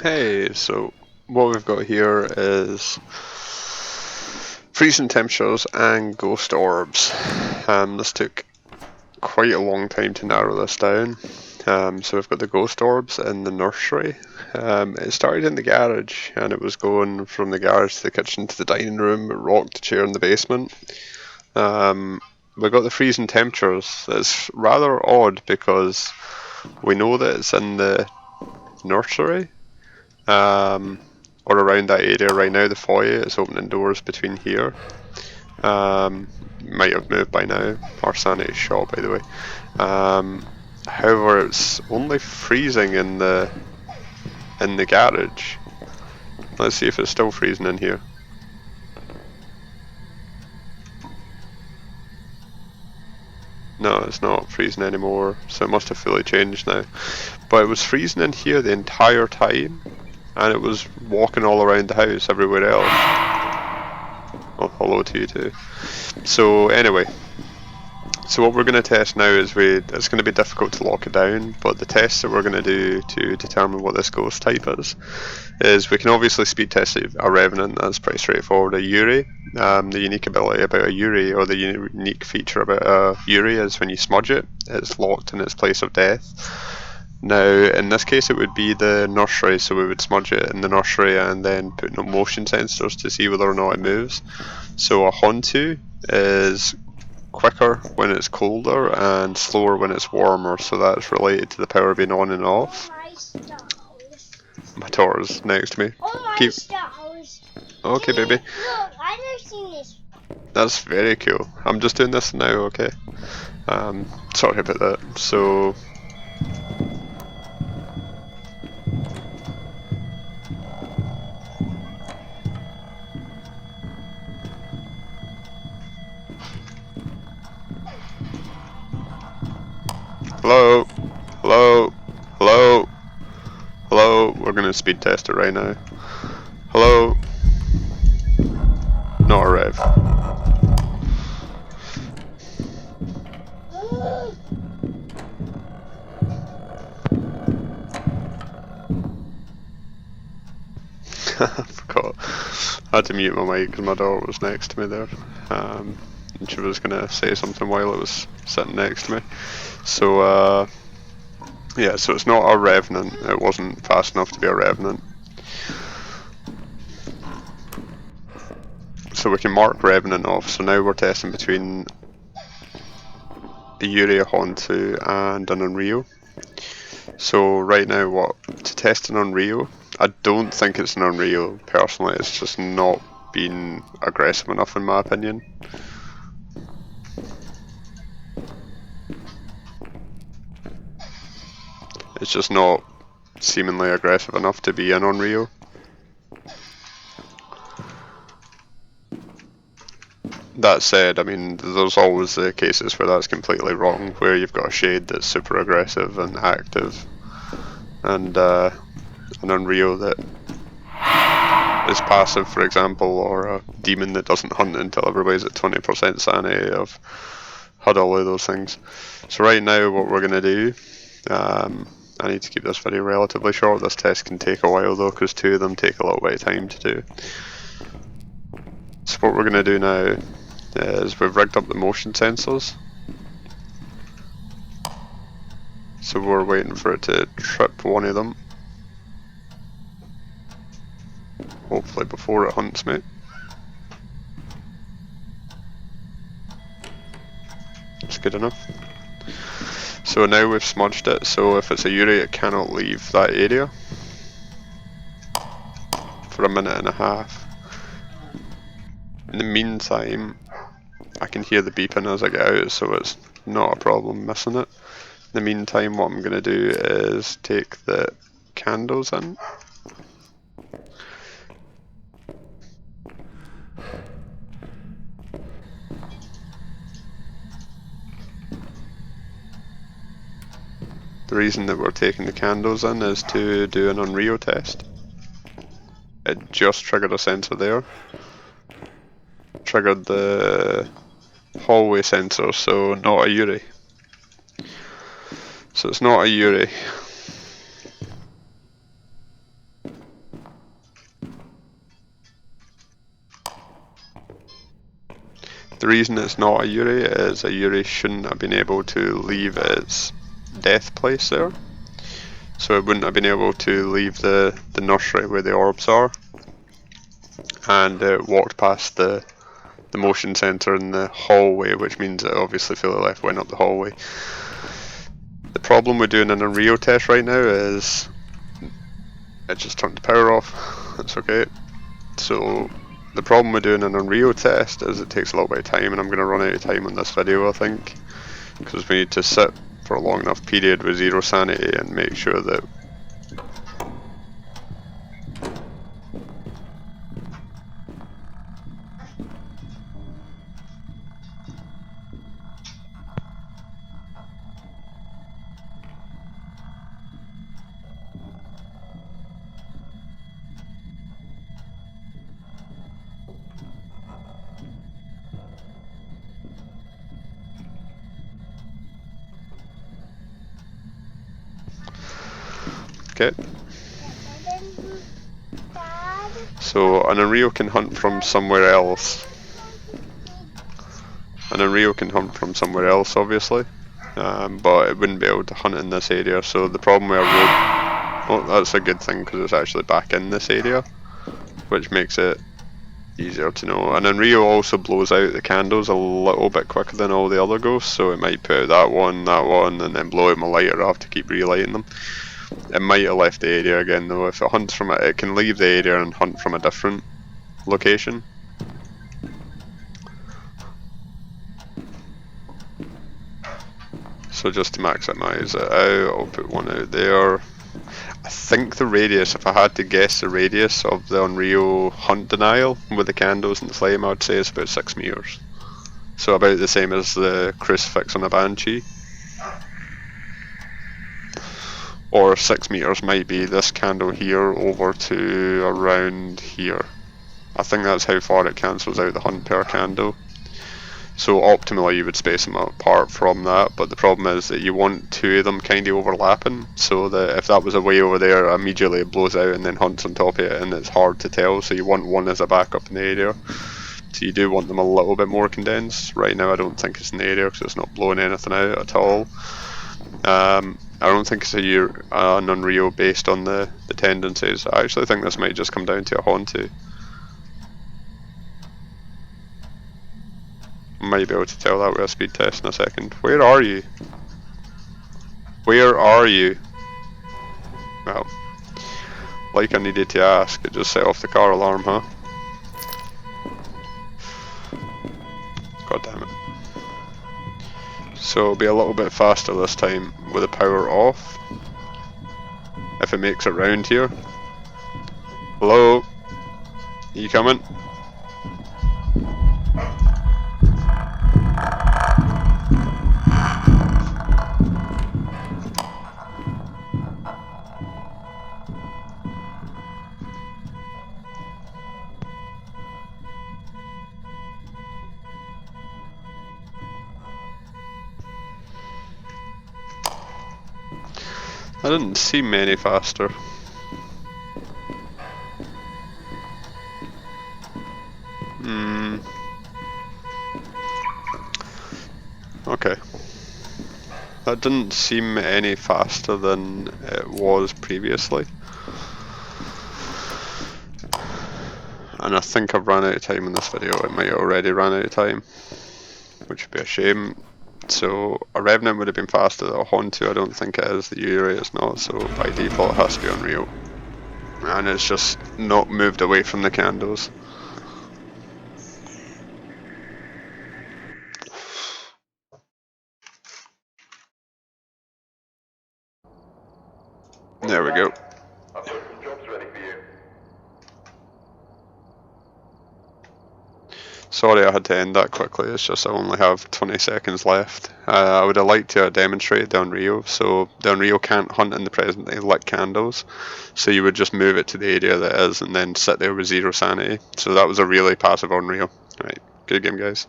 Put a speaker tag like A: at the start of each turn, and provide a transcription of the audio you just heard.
A: Hey, so what we've got here is freezing temperatures and ghost orbs. This took quite a long time to narrow this down. So we've got the ghost orbs in the nursery. It started in the garage and it was going from the garage to the kitchen to the dining room. It rocked the chair in the basement. We've got the freezing temperatures. It's rather odd because we know that it's in the nursery. Or around that area right now. The foyer is opening doors between here. Might have moved by now. Our sanity shot, by the way. However, it's only freezing in the garage. Let's see if it's still freezing in here. No, it's not freezing anymore, so it must have fully changed now. But it was freezing in here the entire time, and it was walking all around the house everywhere else. Oh, hello to you too. So anyway, so what we're going to test now is it's going to be difficult to lock it down, but the tests that we're going to do to determine what this ghost type is we can obviously speed test a Revenant. That's pretty straightforward. A Yurei, the unique ability about a Yurei, or the unique feature about a Yurei, is when you smudge it, it's locked in its place of death. Now, in this case, it would be the nursery, so we would smudge it in the nursery and then put no motion sensors to see whether or not it moves. So a Hontu is quicker when it's colder and slower when it's warmer, so that's related to the power being on and off. My daughter's next to me. Keep. Okay, baby.
B: Look, I've never seen this.
A: That's very cool. I'm just doing this now, okay? Sorry about that. So. Hello? Hello? Hello? Hello? We're gonna speed test it right now. Hello? Not a rev. I forgot. I had to mute my mic because my daughter was next to me there. And she was going to say something while it was sitting next to me. So, yeah, so it's not a Revenant. It wasn't fast enough to be a Revenant. So we can mark Revenant off. So now we're testing between a Yurei, a Hontu, and an Onryo. So right now, to test an Onryo, I don't think it's an Onryo personally. It's just not been aggressive enough in my opinion. It's just not seemingly aggressive enough to be an Onryo. That said, I mean, there's always the cases where that's completely wrong, where you've got a shade that's super aggressive and active, and an Onryo that is passive, for example, or a demon that doesn't hunt until everybody's at 20% sanity. I've had all of those things. So right now what we're going to do, I need to keep this video relatively short. This test can take a while though, because two of them take a little bit of time to do. So what we're going to do now is we've rigged up the motion sensors. So we're waiting for it to trip one of them. Hopefully before it hunts me. It's good enough. So now we've smudged it, so if it's a Yurei it cannot leave that area for a minute and a half. In the meantime, I can hear the beeping as I get out, so it's not a problem missing it. In the meantime, what I'm going to do is take the candles in. The reason that we're taking the candles in is to do an Onryo test. It just triggered a sensor there. Triggered the hallway sensor, so not a Yurei. So it's not a Yurei. The reason it's not a Yurei is a Yurei shouldn't have been able to leave its death place there. So it wouldn't have been able to leave the nursery where the orbs are, and it walked past the motion center in the hallway, which means it obviously fully left went up the hallway. The problem with doing an Onryo test right now is it just turned the power off. That's okay. So the problem with doing an Onryo test is it takes a little bit of time, and I'm going to run out of time on this video, I think, because we need to sit for a long enough period with 0 sanity and make sure that okay. So an Onryo can hunt from somewhere else. An Onryo can hunt from somewhere else, obviously, but it wouldn't be able to hunt in this area. So the problem with a rope, oh, that's a good thing because it's actually back in this area, which makes it easier to know. And Onryo also blows out the candles a little bit quicker than all the other ghosts, so it might put out that one, and then blow out my lighter. I have to keep relighting them. It might have left the area again though. If it hunts from it, it can leave the area and hunt from a different location. So just to maximize it out, I'll put one out there. I think the radius, if I had to guess the radius of the Onryo hunt denial with the candles and the flame, I would say it's about 6 meters. So about the same as the crucifix on a banshee. Or 6 meters might be this candle here over to around here. I think that's how far it cancels out the hunt per candle. So optimally you would space them apart from that, but the problem is that you want two of them kind of overlapping, so that if that was away over there, immediately it blows out and then hunts on top of it, and it's hard to tell, so you want one as a backup in the area. So you do want them a little bit more condensed. Right now I don't think it's in the area because it's not blowing anything out at all. I don't think it's an Onryo based on the tendencies. I actually think this might just come down to a Haunted. Might be able to tell that with a speed test in a second. Where are you? Where are you? Well, like I needed to ask, it just set off the car alarm, huh? God damn it. So it'll be a little bit faster this time with the power off. If it makes it round here. Hello? Are you coming? I didn't seem any faster. Okay. That didn't seem any faster than it was previously. And I think I've run out of time in this video. It might have already run out of time, which would be a shame. So a Revenant would have been faster than a Hontu. I don't think it is. The Yurei is not, so by default it has to be Onryo. And it's just not moved away from the candles. There we go.
C: I've got some jobs ready for you.
A: Sorry I had to end that quickly, it's just I only have 20 seconds left. I would have liked to have demonstrated the Onryo. So the Onryo can't hunt in the presently lit candles, so you would just move it to the area that is and then sit there with 0 sanity. So that was a really passive Onryo. Right, good game guys.